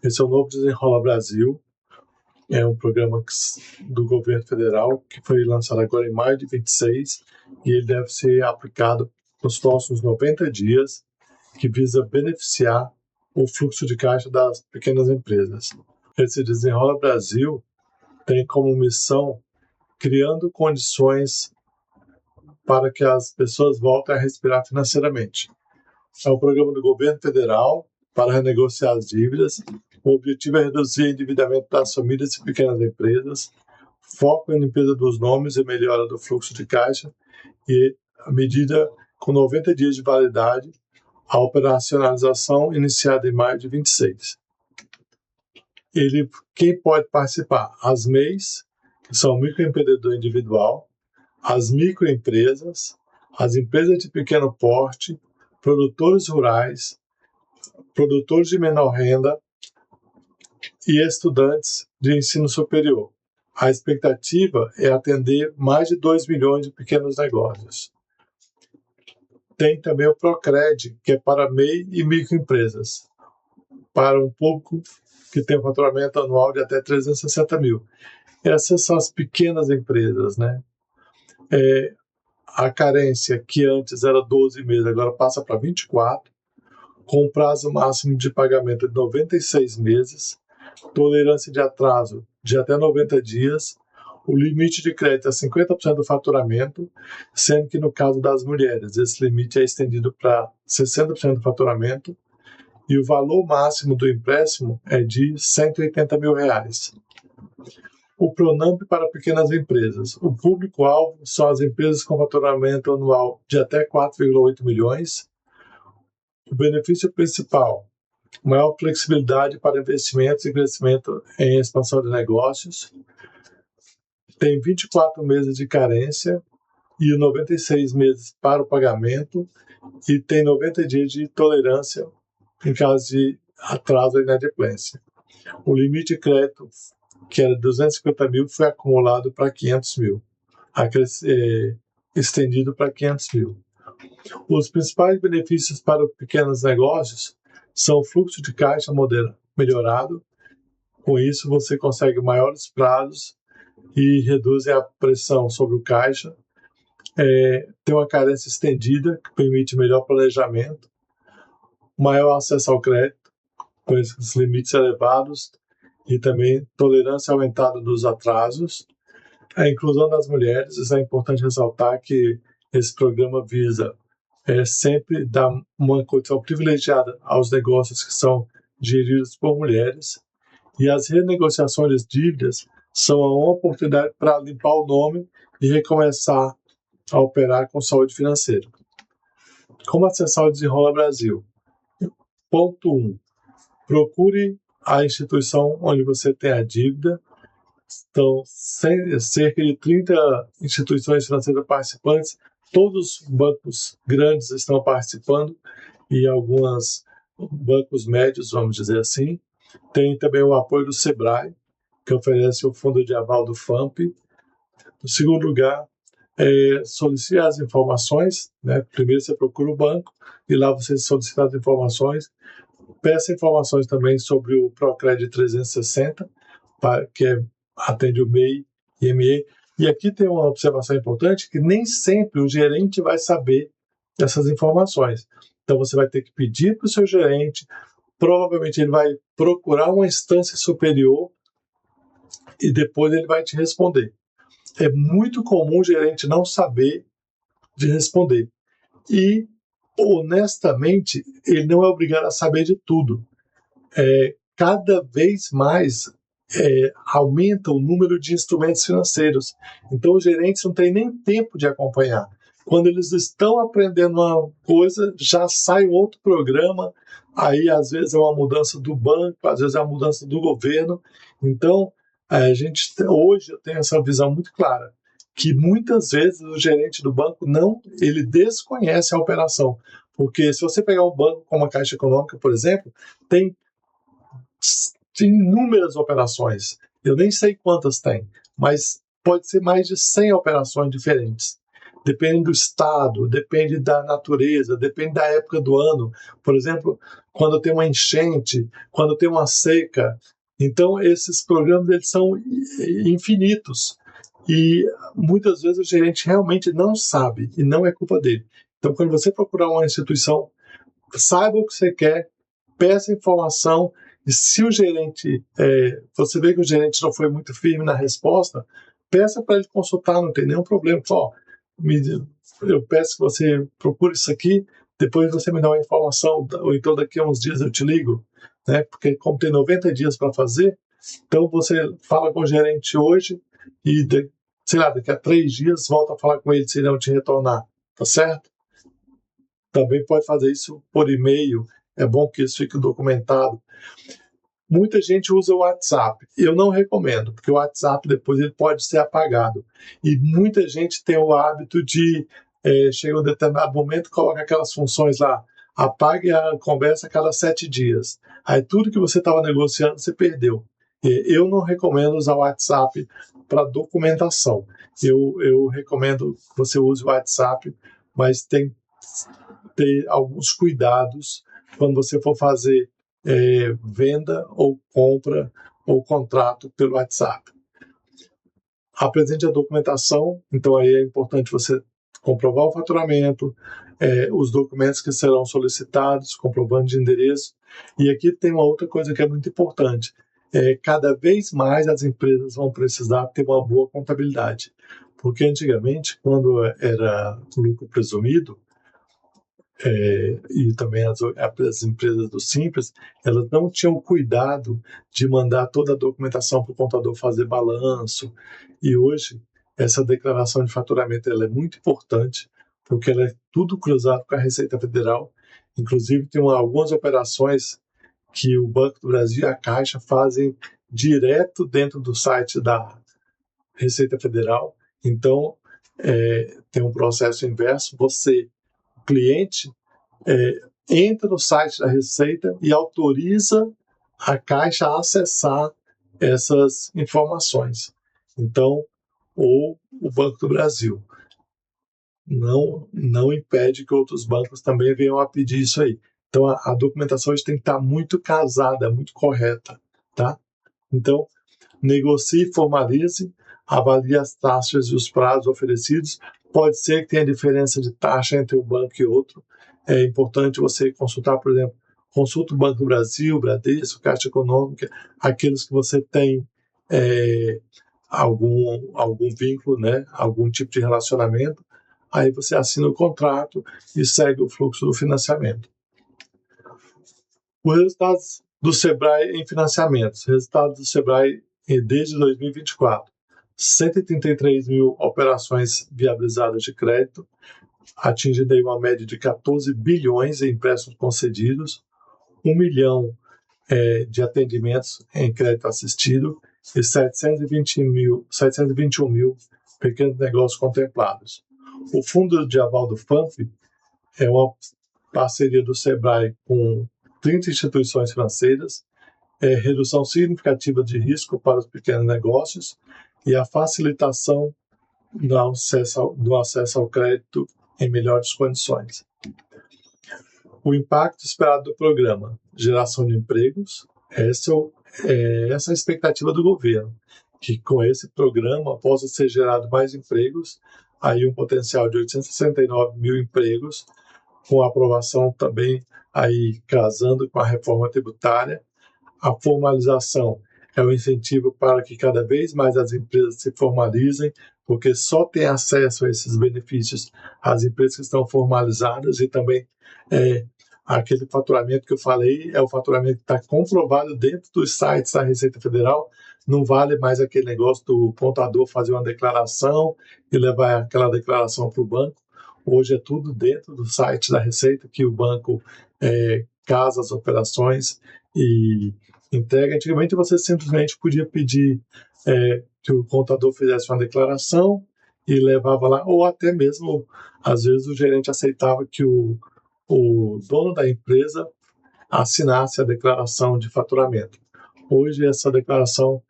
Esse é o novo Desenrola Brasil, é um programa do governo federal que foi lançado agora em maio de 26 e ele deve ser aplicado nos próximos 90 dias, que visa beneficiar o fluxo de caixa das pequenas empresas. Esse Desenrola Brasil tem como missão criando condições para que as pessoas voltem a respirar financeiramente. É um programa do governo federal para renegociar as dívidas. O objetivo é reduzir o endividamento das famílias e pequenas empresas, foco em limpeza dos nomes e melhora do fluxo de caixa, e a medida com 90 dias de validade, a operacionalização iniciada em maio de 26. Quem pode participar? As MEIs, que são microempreendedor individual, as microempresas, as empresas de pequeno porte, produtores rurais, produtores de menor renda e estudantes de ensino superior. A expectativa é atender mais de 2 milhões de pequenos negócios. Tem também o Procred, que é para MEI e microempresas, para um público que tem um faturamento anual de até 360 mil. Essas são as pequenas empresas, né? A carência, que antes era 12 meses, agora passa para 24, com prazo máximo de pagamento de 96 meses, tolerância de atraso de até 90 dias, o limite de crédito é 50% do faturamento, sendo que no caso das mulheres, esse limite é estendido para 60% do faturamento, e o valor máximo do empréstimo é de R$ 180 mil. O Pronamp para pequenas empresas. O público-alvo são as empresas com faturamento anual de até 4,8 milhões. O benefício principal, maior flexibilidade para investimentos e crescimento em expansão de negócios. Tem 24 meses de carência e 96 meses para o pagamento, e tem 90 dias de tolerância em caso de atraso ou inadimplência. O limite de crédito, que era 250 mil, foi acumulado para 500 mil, estendido para 500 mil. Os principais benefícios para os pequenos negócios são o fluxo de caixa melhorado. Com isso, você consegue maiores prazos e reduz a pressão sobre o caixa. Tem uma carência estendida, que permite melhor planejamento, maior acesso ao crédito, com esses limites elevados, e também tolerância aumentada dos atrasos. A inclusão das mulheres, isso é importante ressaltar que esse programa visa sempre dar uma condição privilegiada aos negócios que são geridos por mulheres, e as renegociações de dívidas são uma oportunidade para limpar o nome e recomeçar a operar com saúde financeira. Como acessar o Desenrola Brasil? Ponto 1. Procure a instituição onde você tem a dívida. Então, cerca de 30 instituições financeiras participantes, todos os bancos grandes estão participando e alguns bancos médios, vamos dizer assim. Tem também o apoio do Sebrae, que oferece o fundo de aval do FAMP. No segundo lugar, solicite as informações, né? Primeiro você procura o banco e lá você solicita as informações. Peça informações também sobre o Procred 360, que atende o MEI e ME. E aqui tem uma observação importante, que nem sempre o gerente vai saber essas informações. Então você vai ter que pedir para o seu gerente, provavelmente ele vai procurar uma instância superior e depois ele vai te responder. É muito comum o gerente não saber de responder. E, honestamente, ele não é obrigado a saber de tudo. Cada vez mais aumenta o número de instrumentos financeiros. Então, os gerentes não têm nem tempo de acompanhar. Quando eles estão aprendendo uma coisa, já sai outro programa, aí às vezes é uma mudança do banco, às vezes é uma mudança do governo. Então, hoje eu tenho essa visão muito clara, que muitas vezes o gerente do banco ele desconhece a operação. Porque se você pegar um banco como a Caixa Econômica, por exemplo, tem inúmeras operações. Eu nem sei quantas tem, mas pode ser mais de 100 operações diferentes. depende do estado, depende da natureza, depende da época do ano. Por exemplo, quando tem uma enchente, quando tem uma seca. Então, esses programas eles são infinitos. E muitas vezes o gerente realmente não sabe, e não é culpa dele. Então, quando você procurar uma instituição, saiba o que você quer, peça informação, e se o gerente, você vê que o gerente não foi muito firme na resposta, peça para ele consultar, não tem nenhum problema. Fala, eu peço que você procure isso aqui, depois você me dá uma informação, ou então daqui a uns dias eu te ligo, né? Porque como tem 90 dias para fazer, então você fala com o gerente hoje e, sei lá, daqui a 3 dias volta a falar com ele se ele não te retornar, tá certo? Também pode fazer isso por e-mail, é bom que isso fique documentado. Muita gente usa o WhatsApp. Eu não recomendo, porque o WhatsApp depois ele pode ser apagado. E muita gente tem o hábito de, chega um determinado momento, coloca aquelas funções lá, apague a conversa a cada 7 dias. Aí tudo que você estava negociando, você perdeu. Eu não recomendo usar o WhatsApp para documentação. Eu recomendo que você use o WhatsApp, mas tem que ter alguns cuidados quando você for fazer venda ou compra ou contrato pelo WhatsApp. Apresente a documentação, então aí é importante você comprovar o faturamento, os documentos que serão solicitados, comprovando de endereço. E aqui tem uma outra coisa que é muito importante. Cada vez mais as empresas vão precisar ter uma boa contabilidade. Porque antigamente, quando era lucro presumido, e também as empresas do Simples, elas não tinham cuidado de mandar toda a documentação para o contador fazer balanço. E hoje, essa declaração de faturamento ela é muito importante, porque ela é tudo cruzado com a Receita Federal. Inclusive, tem algumas operações que o Banco do Brasil e a Caixa fazem direto dentro do site da Receita Federal. Então, tem um processo inverso. Você, cliente, entra no site da Receita e autoriza a Caixa a acessar essas informações. Então, ou o Banco do Brasil. Não impede que outros bancos também venham a pedir isso aí. Então, a documentação hoje tem que estar muito casada, muito correta, tá? Então, negocie, formalize, avalie as taxas e os prazos oferecidos. Pode ser que tenha diferença de taxa entre um banco e outro. É importante você consultar, por exemplo, consulta o Banco do Brasil, Bradesco, Caixa Econômica, aqueles que você tem algum vínculo, né, algum tipo de relacionamento. Aí você assina o contrato e segue o fluxo do financiamento. Os resultados do Sebrae em financiamentos. Resultados do Sebrae desde 2024. 133 mil operações viabilizadas de crédito, atingindo aí uma média de 14 bilhões em empréstimos concedidos, 1 milhão de atendimentos em crédito assistido e 721 mil pequenos negócios contemplados. O fundo de aval do FANF é uma parceria do Sebrae com 30 instituições financeiras, redução significativa de risco para os pequenos negócios e a facilitação do acesso ao crédito em melhores condições. O impacto esperado do programa: geração de empregos. Essa é a expectativa do governo, que com esse programa possa ser gerado mais empregos, aí um potencial de 869 mil empregos, com a aprovação também aí casando com a reforma tributária. A formalização é um incentivo para que cada vez mais as empresas se formalizem, porque só tem acesso a esses benefícios as empresas que estão formalizadas, e também aquele faturamento que eu falei é o faturamento que está comprovado dentro dos sites da Receita Federal. Não vale mais aquele negócio do contador fazer uma declaração e levar aquela declaração para o banco. Hoje é tudo dentro do site da Receita que o banco casa as operações e entrega. Antigamente você simplesmente podia pedir que o contador fizesse uma declaração e levava lá, ou até mesmo, às vezes, o gerente aceitava que o dono da empresa assinasse a declaração de faturamento. Hoje essa declaração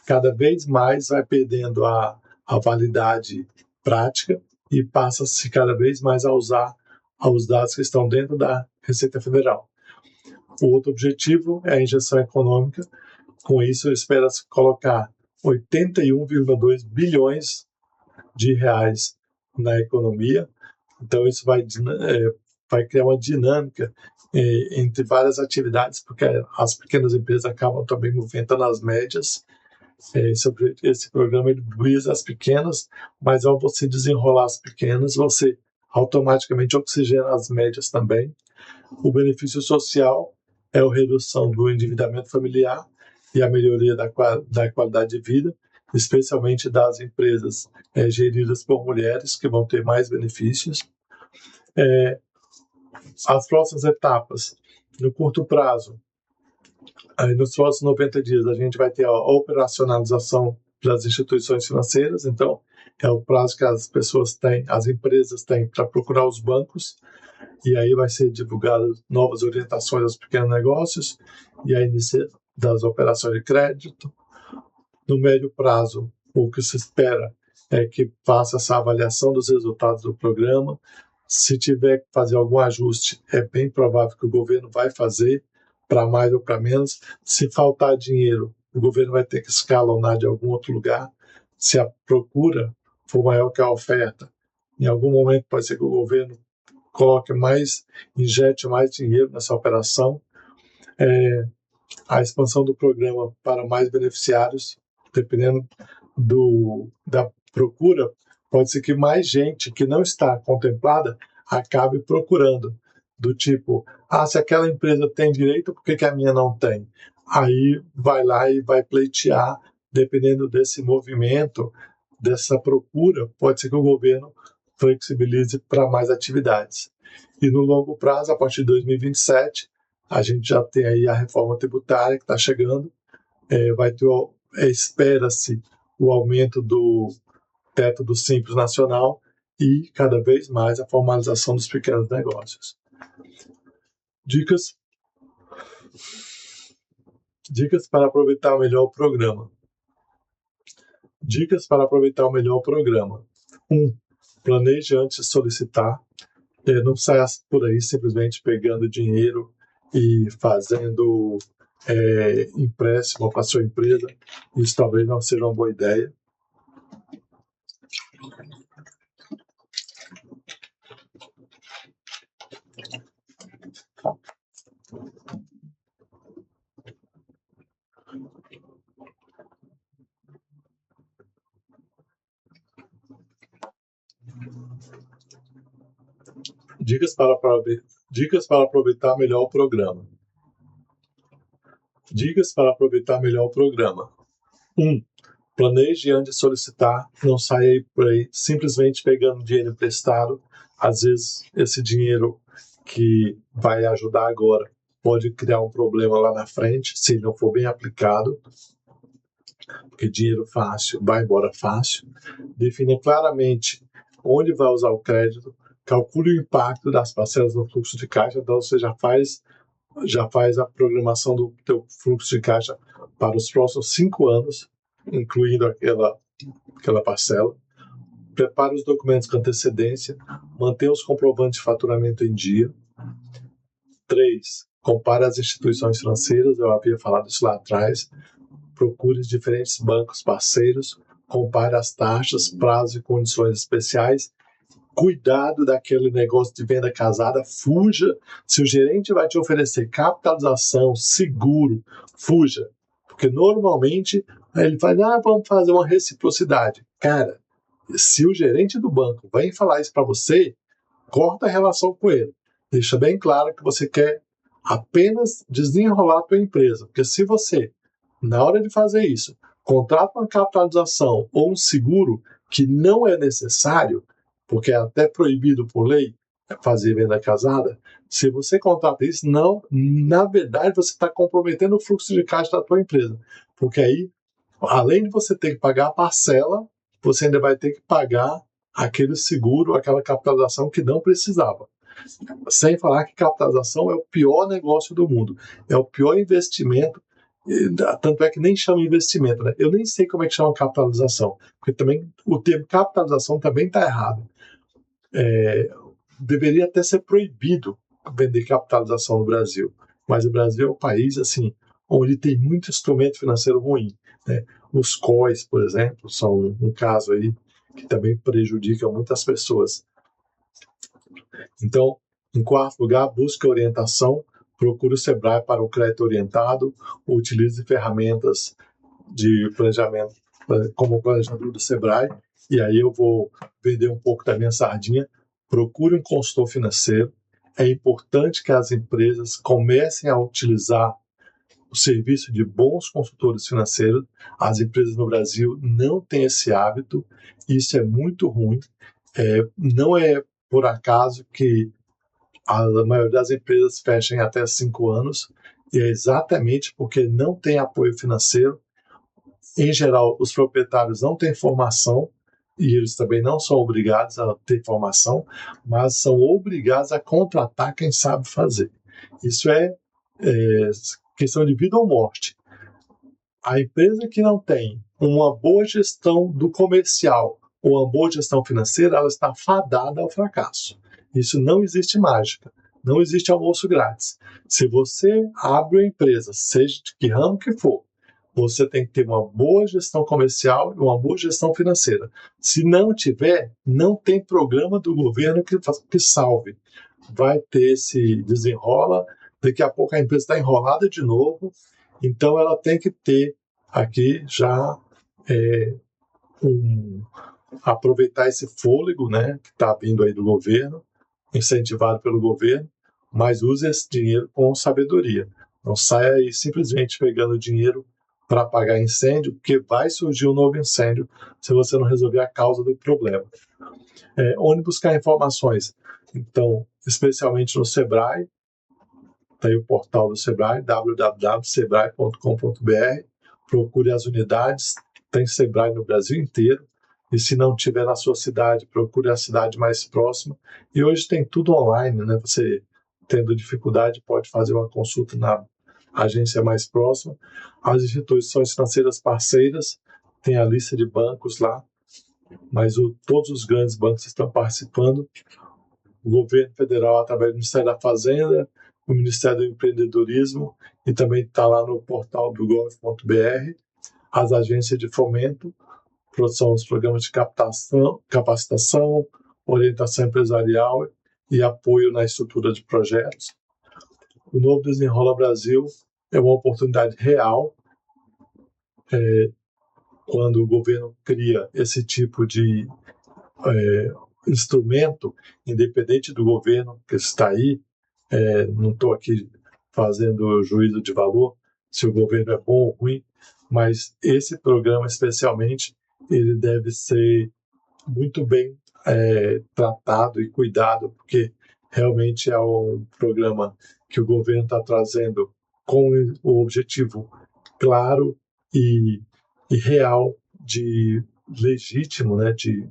cada vez mais vai perdendo a validade prática, e passa-se cada vez mais a usar os dados que estão dentro da Receita Federal. O outro objetivo é a injeção econômica. Com isso, espera-se colocar 81,2 bilhões de reais na economia. Então, isso vai criar uma dinâmica entre várias atividades, porque as pequenas empresas acabam também movimentando as médias. Esse programa ele visa as pequenas, mas ao você desenrolar as pequenas, você automaticamente oxigena as médias também. O benefício social é a redução do endividamento familiar e a melhoria da qualidade de vida, especialmente das empresas geridas por mulheres, que vão ter mais benefícios. As próximas etapas, no curto prazo, nos próximos 90 dias, a gente vai ter a operacionalização das instituições financeiras. Então, é o prazo que as pessoas têm, as empresas têm para procurar os bancos, e aí vai ser divulgado novas orientações aos pequenos negócios e a início das operações de crédito. No médio prazo, o que se espera é que faça essa avaliação dos resultados do programa. Se tiver que fazer algum ajuste, é bem provável que o governo vai fazer, para mais ou para menos. Se faltar dinheiro, o governo vai ter que escalonar de algum outro lugar. Se a procura for maior que a oferta, em algum momento pode ser que o governo injete mais dinheiro nessa operação. A expansão do programa para mais beneficiários, dependendo da procura, pode ser que mais gente que não está contemplada acabe procurando, do tipo, se aquela empresa tem direito, por que a minha não tem? Aí vai lá e vai pleitear, dependendo desse movimento, dessa procura, pode ser que o governo flexibilize para mais atividades. E no longo prazo, a partir de 2027, a gente já tem aí a reforma tributária que está chegando, espera-se o aumento do teto do Simples Nacional e, cada vez mais, a formalização dos pequenos negócios. Dicas para aproveitar melhor o programa. Dicas para aproveitar melhor o programa. 1. Planeje antes de solicitar. Não saia por aí simplesmente pegando dinheiro e fazendo empréstimo para a sua empresa. Isso talvez não seja uma boa ideia. Dicas para aproveitar melhor o programa. Dicas para aproveitar melhor o programa. 1. Planeje antes de solicitar. Não saia por aí simplesmente pegando dinheiro emprestado. Às vezes, esse dinheiro que vai ajudar agora pode criar um problema lá na frente, se não for bem aplicado. Porque dinheiro fácil vai embora fácil. Defina claramente onde vai usar o crédito. Calcule o impacto das parcelas no fluxo de caixa. Então, você já faz a programação do teu fluxo de caixa para os próximos 5 anos, incluindo aquela parcela. Prepare os documentos com antecedência. Mantenha os comprovantes de faturamento em dia. 3. Compare as instituições financeiras. Eu havia falado isso lá atrás. Procure os diferentes bancos parceiros. Compare as taxas, prazos e condições especiais. Cuidado daquele negócio de venda casada, fuja. Se o gerente vai te oferecer capitalização, seguro, fuja. Porque normalmente ele fala, vamos fazer uma reciprocidade. Cara, se o gerente do banco vem falar isso para você, corta a relação com ele. Deixa bem claro que você quer apenas desenrolar a tua empresa. Porque se você, na hora de fazer isso, contrata uma capitalização ou um seguro que não é necessário, porque é até proibido por lei fazer venda casada, se você contrata isso, não, na verdade você está comprometendo o fluxo de caixa da tua empresa, porque aí, além de você ter que pagar a parcela, você ainda vai ter que pagar aquele seguro, aquela capitalização que não precisava. Sem falar que capitalização é o pior negócio do mundo, é o pior investimento. Tanto é que nem chama investimento, né? Eu nem sei como é que chama capitalização, porque também o termo capitalização também está errado. deveria até ser proibido vender capitalização no Brasil, mas o Brasil é um país assim onde tem muito instrumento financeiro ruim, né? Os COIs, por exemplo, são um caso aí que também prejudica muitas pessoas. Então, em quarto lugar, busque orientação, procure o Sebrae para o crédito orientado, utilize ferramentas de planejamento, como o planejador do Sebrae, e aí eu vou vender um pouco da minha sardinha. Procure um consultor financeiro. É importante que as empresas comecem a utilizar o serviço de bons consultores financeiros. As empresas no Brasil não têm esse hábito, isso é muito ruim. Não é por acaso que a maioria das empresas fecha em até 5 anos, e é exatamente porque não tem apoio financeiro. Em geral, os proprietários não têm formação, e eles também não são obrigados a ter formação, mas são obrigados a contratar quem sabe fazer. Isso é questão de vida ou morte. A empresa que não tem uma boa gestão do comercial ou uma boa gestão financeira, ela está fadada ao fracasso. Isso não existe mágica, não existe almoço grátis. Se você abre uma empresa, seja de que ramo que for, você tem que ter uma boa gestão comercial e uma boa gestão financeira. Se não tiver, não tem programa do governo que salve. Vai ter esse desenrola, daqui a pouco a empresa está enrolada de novo, então ela tem que ter aqui já aproveitar esse fôlego, né, que está vindo aí do governo, incentivado pelo governo, mas use esse dinheiro com sabedoria. Não saia aí simplesmente pegando dinheiro para apagar incêndio, porque vai surgir um novo incêndio se você não resolver a causa do problema. Onde buscar informações? Então, especialmente no Sebrae, está aí o portal do Sebrae, www.sebrae.com.br. Procure as unidades, tem Sebrae no Brasil inteiro, e se não tiver na sua cidade, procure a cidade mais próxima. E hoje tem tudo online, né? Você, tendo dificuldade, pode fazer uma consulta na agência mais próxima. As instituições financeiras parceiras, tem a lista de bancos lá, mas todos os grandes bancos estão participando. O governo federal, através do Ministério da Fazenda, o Ministério do Empreendedorismo, e também está lá no portal do gov.br, as agências de fomento, produção dos programas de capacitação, orientação empresarial e apoio na estrutura de projetos. O novo Desenrola Brasil é uma oportunidade real quando o governo cria esse tipo de instrumento, independente do governo que está aí. Não estou aqui fazendo juízo de valor se o governo é bom ou ruim, mas esse programa especialmente ele deve ser muito bem tratado e cuidado, porque realmente é um programa que o governo está trazendo com o objetivo claro e real de legítimo, né, de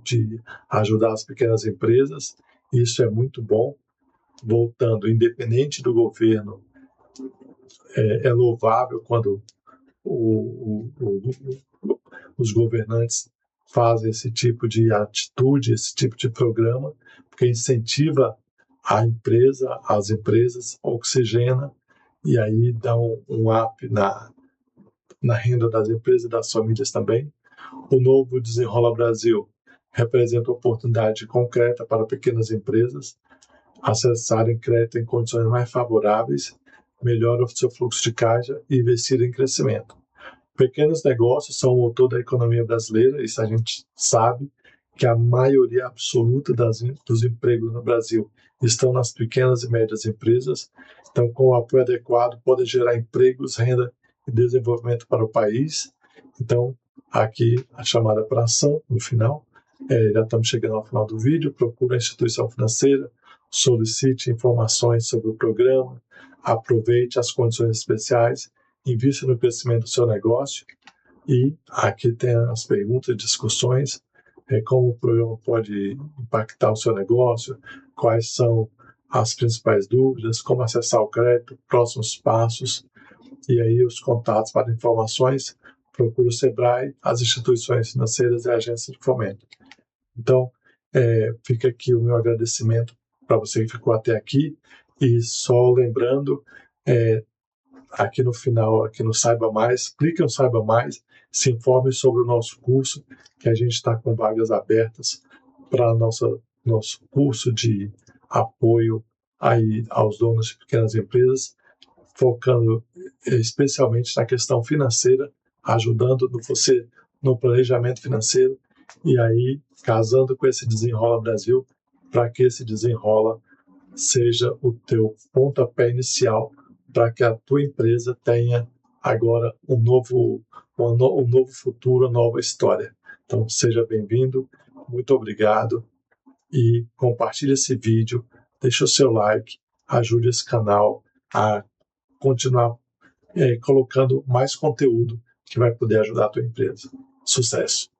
ajudar as pequenas empresas. Isso é muito bom. Voltando, independente do governo, é louvável quando os governantes fazem esse tipo de atitude, esse tipo de programa, porque incentiva as empresas, oxigena, e aí dá um up na renda das empresas e das famílias também. O novo Desenrola Brasil representa oportunidade concreta para pequenas empresas acessarem crédito em condições mais favoráveis, melhora o seu fluxo de caixa e investir em crescimento. Pequenos negócios são o motor da economia brasileira, isso a gente sabe, que a maioria absoluta dos empregos no Brasil estão nas pequenas e médias empresas. Então, com o apoio adequado, podem gerar empregos, renda e desenvolvimento para o país. Então, aqui a chamada para ação, no final. Já estamos chegando ao final do vídeo. Procure a instituição financeira, solicite informações sobre o programa, aproveite as condições especiais, invista no crescimento do seu negócio. E aqui tem as perguntas e discussões, como o programa pode impactar o seu negócio, quais são as principais dúvidas, como acessar o crédito, próximos passos, e aí os contatos para informações, procure o Sebrae, as instituições financeiras e a agência de fomento. Então, Fica aqui o meu agradecimento para você que ficou até aqui, e só lembrando, aqui no final, aqui no Saiba Mais, clique no Saiba Mais, se informe sobre o nosso curso, que a gente está com vagas abertas para nosso curso de apoio aí aos donos de pequenas empresas, focando especialmente na questão financeira, ajudando você no planejamento financeiro, e aí casando com esse Desenrola Brasil, para que esse Desenrola seja o teu pontapé inicial para que a tua empresa tenha agora um novo futuro, uma nova história. Então, seja bem-vindo, muito obrigado, e compartilhe esse vídeo, deixe o seu like, ajude esse canal a continuar colocando mais conteúdo que vai poder ajudar a tua empresa. Sucesso!